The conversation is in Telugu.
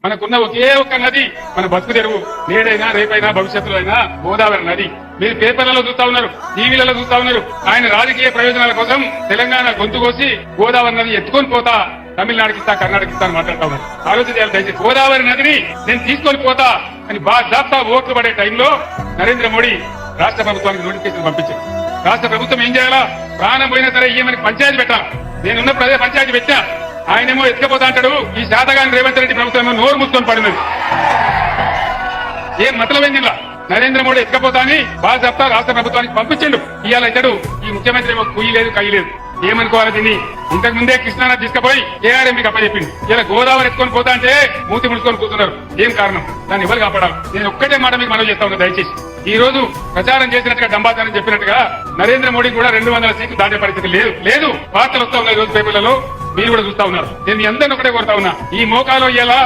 మనకున్న ఒకే ఒక్క నది మన బతుకు తెరువు. నేడైనా రేపైనా భవిష్యత్తులో అయినా గోదావరి నది. మీరు పేపర్లలో చూస్తా ఉన్నారు, టీవీలలో చూస్తా ఉన్నారు. ఆయన రాజకీయ ప్రయోజనాల కోసం తెలంగాణ గొంతు కోసి గోదావరి నది ఎత్తుకొని పోతా తమిళనాడుకి ఇస్తా, కర్ణాటక ఇస్తా అని మాట్లాడుతా ఉన్నారు. ఆలోచన చేయాలి దయచేసి. గోదావరి నదిని నేను తీసుకొని పోతా అని బాగా ఓట్లు పడే టైంలో నరేంద్ర మోడీ రాష్ట్ర ప్రభుత్వానికి నోటిఫికేషన్ పంపించారు. రాష్ట్ర ప్రభుత్వం ఏం చేయాలా? ప్రాణం పోయినా సరే ఏమని పంచాయతీ పెట్టాలి. నేనున్నప్పుడు అదే పంచాయతీ పెట్టా. ఆయనేమో ఎత్తుకపోతా అంటాడు. ఈ శాతగాని రేవంత్ రెడ్డి ప్రభుత్వం నోరు మూసుకొని పడినది. ఏం మతలమైంది ఇలా? నరేంద్ర మోడీ ఎత్తుకపోతా అని బాగా రాష్ట్ర ప్రభుత్వానికి పంపించిండు. ఇవాళ ఇతడు ఈ ముఖ్యమంత్రి ఏమో కుయ్యి లేదు, కయ్యి లేదు. ఏమనుకోవాలి దీన్ని? ఇంతకు ముందే కృష్ణానది తీసుకుపోయి కేఆర్ఎంకి అప్పచెప్పింది. ఇలా గోదావరి ఎత్తుకొని పోతా అంటే మూతి ముడుచుకొని కూతున్నారు. ఏం కారణం? దాన్ని ఎవరు కాపాడాలి? నేను ఒక్కటే మాట మీకు మనవి చేస్తా ఉన్నా దయచేసి. ఈ రోజు ప్రచారం చేసినట్టుగా డంబాచారం చెప్పినట్టుగా నరేంద్ర మోడీ కూడా 200 సీట్లు దాటే పరిస్థితి లేదు. వార్తలు వస్తా ఉన్నాయి రోజు పేపర్లలో, మీరు కూడా చూస్తా ఉన్నారు. నేను మీ అందరిని ఒకటే కోరుతా ఉన్నా, ఈ మోకాలో ఇలా